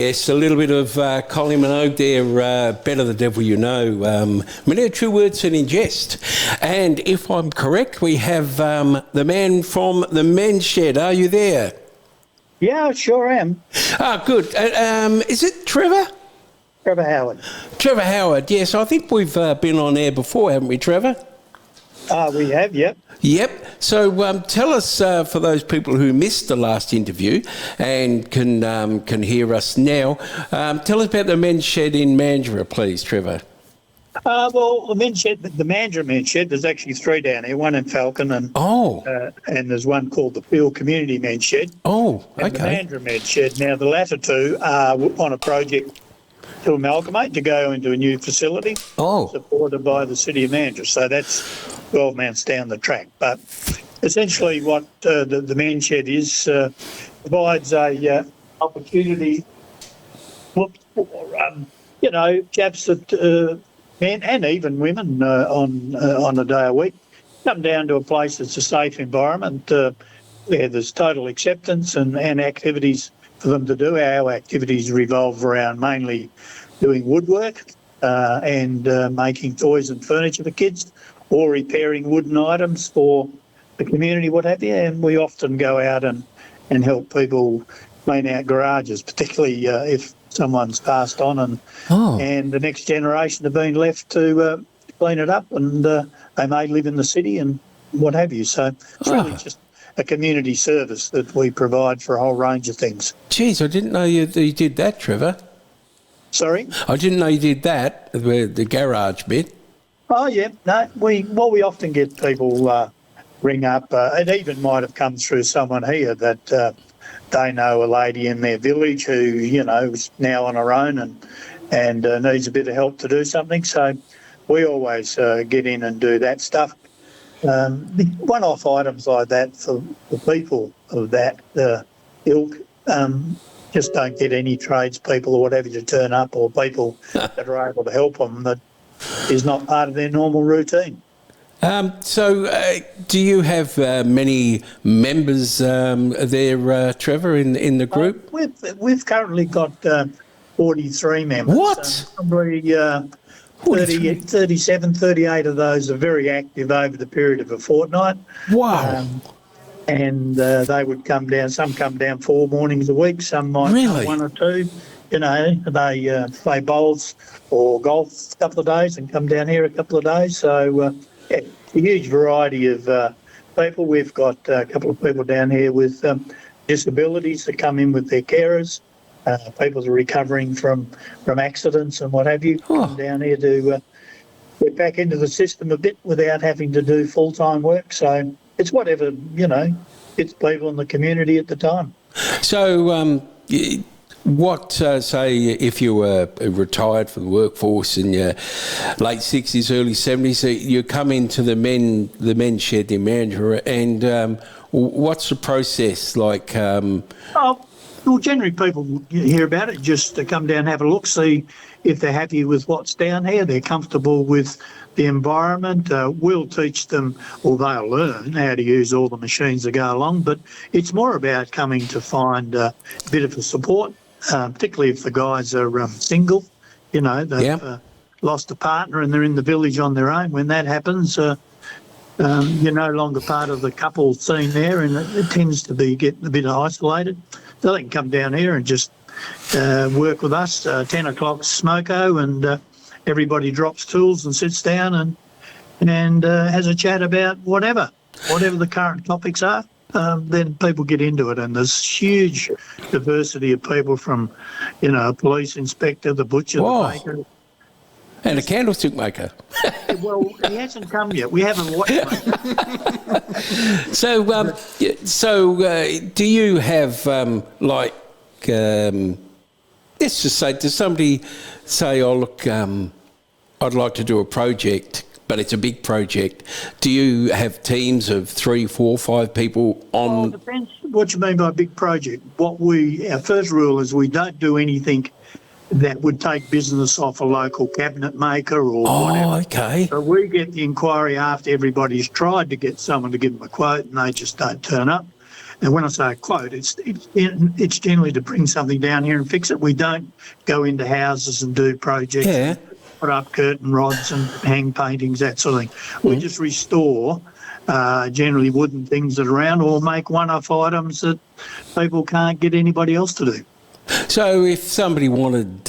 Yes, a little bit of Collie Minogue there, Better the Devil You Know. Many true words and in jest. And if I'm correct, we have the man from the men's shed. Are you there? Yeah, I sure am. Ah, good. Is it Trevor? Trevor Howard. Trevor Howard, yes. I think we've been on air before, haven't we, Trevor? We have, yep. Yep. So tell us, for those people who missed the last interview and can hear us now, tell us about the men's shed in Mandurah, please, Trevor. Well, the men's shed, the Mandurah men's shed, there's actually three down here, one in Falcon and there's one called the Peel Community Men's Shed. Oh, okay. And the Mandurah men's shed. Now, the latter two are on a project to amalgamate, to go into a new facility supported by the City of Mandurah. So that's 12 months down the track. But essentially what the men's shed is, provides a opportunity for chaps that, men and even women on a day a week, come down to a place that's a safe environment where there's total acceptance and activities for them to do. Our activities revolve around mainly doing woodwork and making toys and furniture for kids, or repairing wooden items for the community, what have you. And we often go out and help people clean out garages, particularly if someone's passed on and the next generation have been left to clean it up, and they may live in the city and what have you. So it's really just a community service that we provide for a whole range of things. Geez, I didn't know you did that, Trevor. Sorry? I didn't know you did that, the garage bit. Oh, yeah. No, we often get people ring up. It even might have come through someone here that they know a lady in their village who, is now on her own and needs a bit of help to do something. So we always get in and do that stuff. One-off items like that for the people of that ilk just don't get any tradespeople or whatever to turn up, or people that are able to help them that is not part of their normal routine. So do you have many members there, Trevor, in the group? We've currently got 43 members. What? Probably 37, 38 of those are very active over the period of a fortnight. Wow. And they would come down. Some come down 4 mornings a week. Some might come 1 or 2. They play bowls or golf a couple of days and come down here a couple of days. So, a huge variety of people. We've got a couple of people down here with disabilities that come in with their carers. People that are recovering from accidents and what have you, come down here to get back into the system a bit without having to do full-time work. So it's whatever, it's people in the community at the time. So say if you were retired from the workforce in your late 60s, early 70s, you come into the men's shed in Mandurah, and what's the process like? Well, generally people hear about it, just to come down and have a look, see if they're happy with what's down here, they're comfortable with the environment. We'll teach them, or they'll learn how to use all the machines that go along, but it's more about coming to find a bit of a support, particularly if the guys are single, they've lost a partner and they're in the village on their own. When that happens, you're no longer part of the couple scene there, and it tends to be getting a bit isolated. So they can come down here and just work with us. 10 o'clock smoko, and everybody drops tools and sits down and has a chat about whatever the current topics are. Then people get into it, and there's huge diversity of people from, a police inspector, the butcher, the baker. And a candlestick maker. Well, he hasn't come yet. We haven't watched him. So, do you have, let's just say, does somebody say, oh, look, I'd like to do a project, but it's a big project. Do you have teams of 3, 4, 5 people on? Well, it depends what you mean by a big project. Our first rule is we don't do anything that would take business off a local cabinet maker or whatever. Oh, okay. So we get the inquiry after everybody's tried to get someone to give them a quote and they just don't turn up. And when I say a quote, it's generally to bring something down here and fix it. We don't go into houses and do projects. Yeah. Put up curtain rods and hang paintings, that sort of thing. We just restore generally wooden things that are around, or make one-off items that people can't get anybody else to do. So if somebody wanted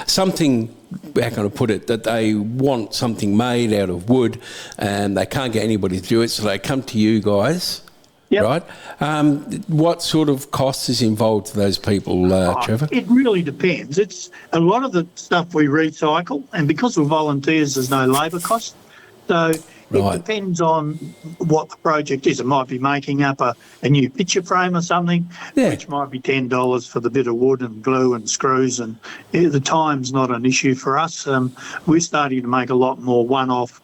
something, how can I put it, that they want something made out of wood and they can't get anybody to do it, so they come to you guys, right? What sort of cost is involved for those people, Trevor? It really depends. It's a lot of the stuff we recycle, and because we're volunteers, there's no labour cost. So it depends on what the project is. It might be making up a new picture frame or something, which might be $10 for the bit of wood and glue and screws, and the time's not an issue for us. We're starting to make a lot more one-off,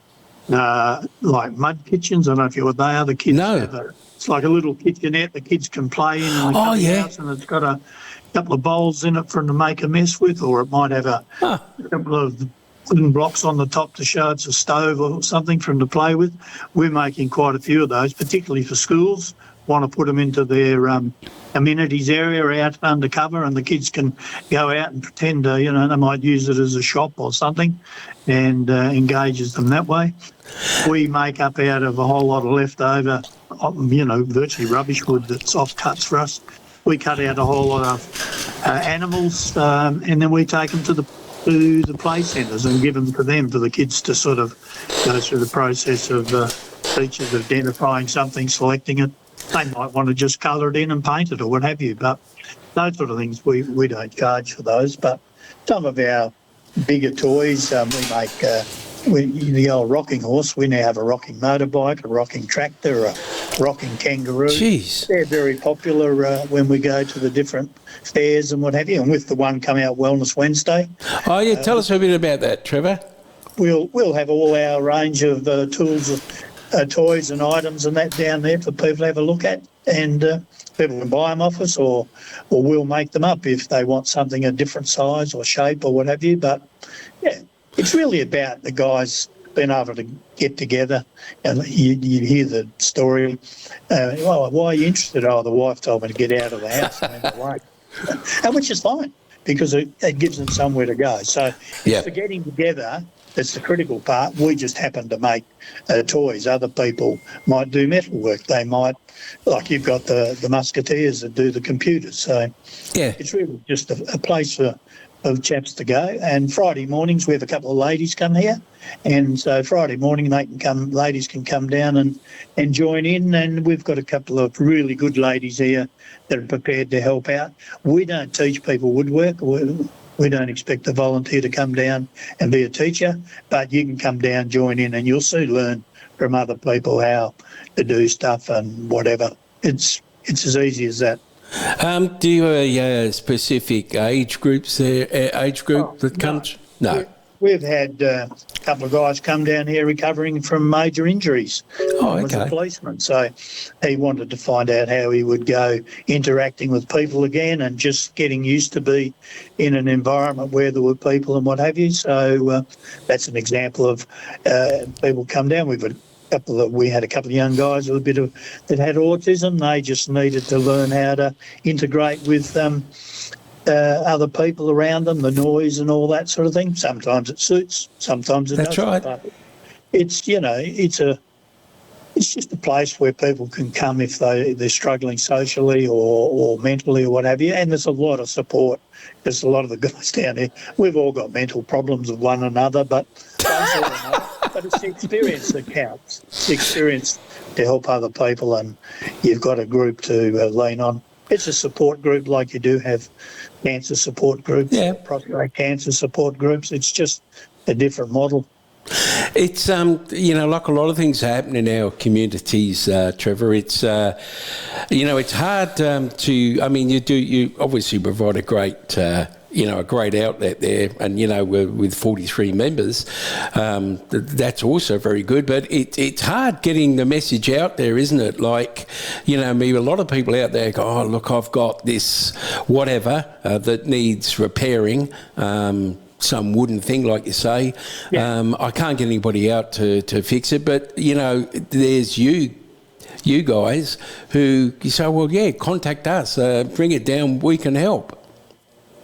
like mud kitchens. I don't know if you know what they are. The kids have it's like a little kitchenette the kids can play in the house, and it's got a couple of bowls in it for them to make a mess with, or it might have a couple of wooden blocks on the top to show it's a stove or something for them to play with. We're making quite a few of those, particularly for schools. Want to put them into their amenities area out undercover, and the kids can go out and pretend, they might use it as a shop or something, and engages them that way. We make up out of a whole lot of leftover, virtually rubbish wood that's offcuts for us. We cut out a whole lot of animals, and then we take them to the play centres and give them to them, for the kids to sort of go through the process of teachers identifying something, selecting it. They might want to just colour it in and paint it or what have you, but those sort of things we don't charge for those. But some of our bigger toys, we make the old rocking horse. We now have a rocking motorbike, a rocking tractor, a rocking kangaroo. Jeez. They're very popular when we go to the different fairs and what have you. And with the one coming out Wellness Wednesday. Oh, yeah, tell us a bit about that, Trevor. We'll have all our range of tools, toys and items and that down there for people to have a look at. And people can buy them off us, or we'll make them up if they want something a different size or shape or what have you. But, yeah, it's really about the guys being able to get together, and you hear the story. Why are you interested? Oh, the wife told me to get out of the house and went away. And which is fine, because it gives them somewhere to go. So for getting together, that's the critical part. We just happen to make toys. Other people might do metal work. They might, like you've got the musketeers that do the computers. So it's really just a place of chaps to go. And Friday mornings we have a couple of ladies come here, and so Friday morning ladies can come down and join in, and we've got a couple of really good ladies here that are prepared to help out. We don't teach people woodwork. We don't expect a volunteer to come down and be a teacher, but you can come down, join in, and you'll soon learn from other people how to do stuff and whatever. It's as easy as that. Do you have a specific age group that comes? No. We've had a couple of guys come down here recovering from major injuries. Oh, was a policeman, so he wanted to find out how he would go interacting with people again and just getting used to be in an environment where there were people and what have you. So that's an example of people come down. We had a couple of young guys that had autism. They just needed to learn how to integrate with other people around them, the noise and all that sort of thing. Sometimes it suits, sometimes it doesn't. That's right. But it's just a place where people can come if they're struggling socially or mentally or what have you. And there's a lot of support. There's a lot of the guys down here. We've all got mental problems of one another, but it's the experience that counts. It's the experience to help other people, and you've got a group to lean on. It's a support group like you do have cancer support groups, prostate cancer support groups. It's just a different model. It's, like a lot of things happen in our communities, Trevor, it's, it's hard you obviously provide a great, a great outlet there, and, with 43 members, that's also very good, but it's hard getting the message out there, isn't it? Like, maybe a lot of people out there go, oh, look, I've got this whatever that needs repairing, some wooden thing, like you say. I can't get anybody out to fix it, but, there's you you guys, who you say, well, yeah, contact us, bring it down, we can help.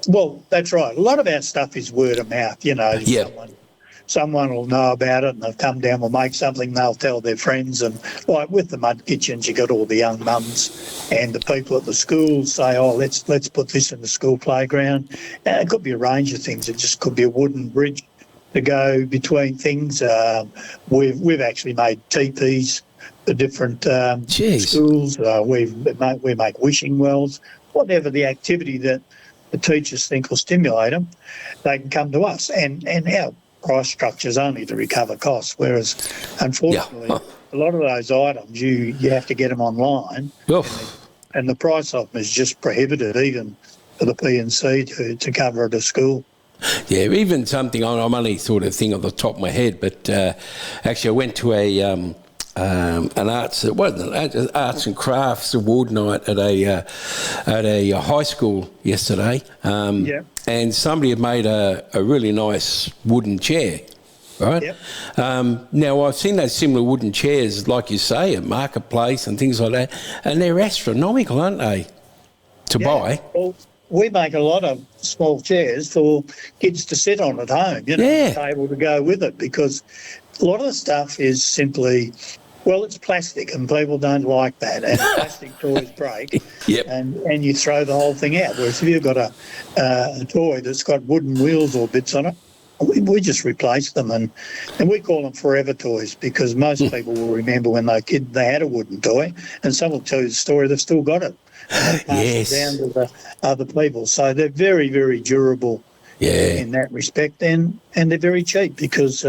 Well, that's right. A lot of our stuff is word of mouth, Yeah. Someone will know about it and they'll come down, we'll make something, they'll tell their friends. And like with the mud kitchens, you got all the young mums and the people at the schools say, oh, let's put this in the school playground. It could be a range of things. It just could be a wooden bridge to go between things. We've actually made teepees for different schools. We make wishing wells. Whatever the activity that the teachers think will stimulate them, they can come to us. And our price structure is only to recover costs, whereas unfortunately a lot of those items you have to get them online, and the price of them is just prohibitive even for the P&C to cover at a school. Yeah, even something, I'm only sort of thing off the top of my head, but actually I went to an arts and crafts award night at a high school yesterday, and somebody had made a really nice wooden chair, right? Yep. Now I've seen those similar wooden chairs, like you say, at Marketplace and things like that, and they're astronomical, aren't they, to buy? Well, we make a lot of small chairs for kids to sit on at home, a table to go with it, because a lot of the stuff is simply, well, it's plastic and people don't like that, and plastic toys break, and you throw the whole thing out. Whereas if you've got a toy that's got wooden wheels or bits on it, we just replace them, and we call them forever toys, because most people will remember when they were kids they had a wooden toy, and some will tell you the story they've still got it. And pass it down to the other people. So they're very, very durable in that respect, and they're very cheap because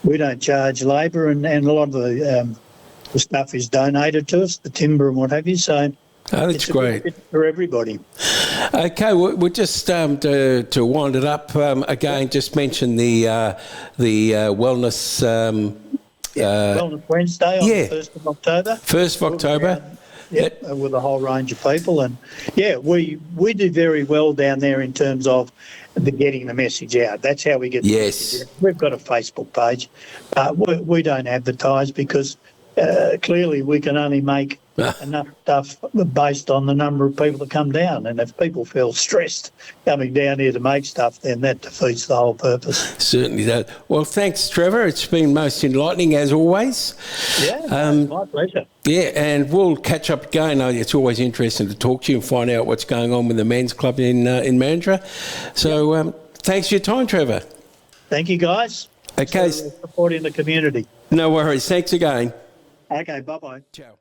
we don't charge labour, and a lot of the stuff is donated to us, the timber and what have you. So that's great for everybody. Okay, we'll just to wind it up again. Just mention the wellness. Wellness Wednesday on the 1st of October. 1st of October. With a whole range of people, and we do very well down there in terms of getting the message out. That's how we get the message out. We've got a Facebook page. We don't advertise because clearly we can only make enough stuff based on the number of people that come down, and if people feel stressed coming down here to make stuff, then that defeats the whole purpose. Certainly does. Well, thanks, Trevor. It's been most enlightening as always. My pleasure. Yeah, and we'll catch up again. It's always interesting to talk to you and find out what's going on with the men's club in Mandurah. So thanks for your time, Trevor. Thank you, guys. Okay. Supporting the community. No worries. Thanks again. Okay, bye-bye. Ciao.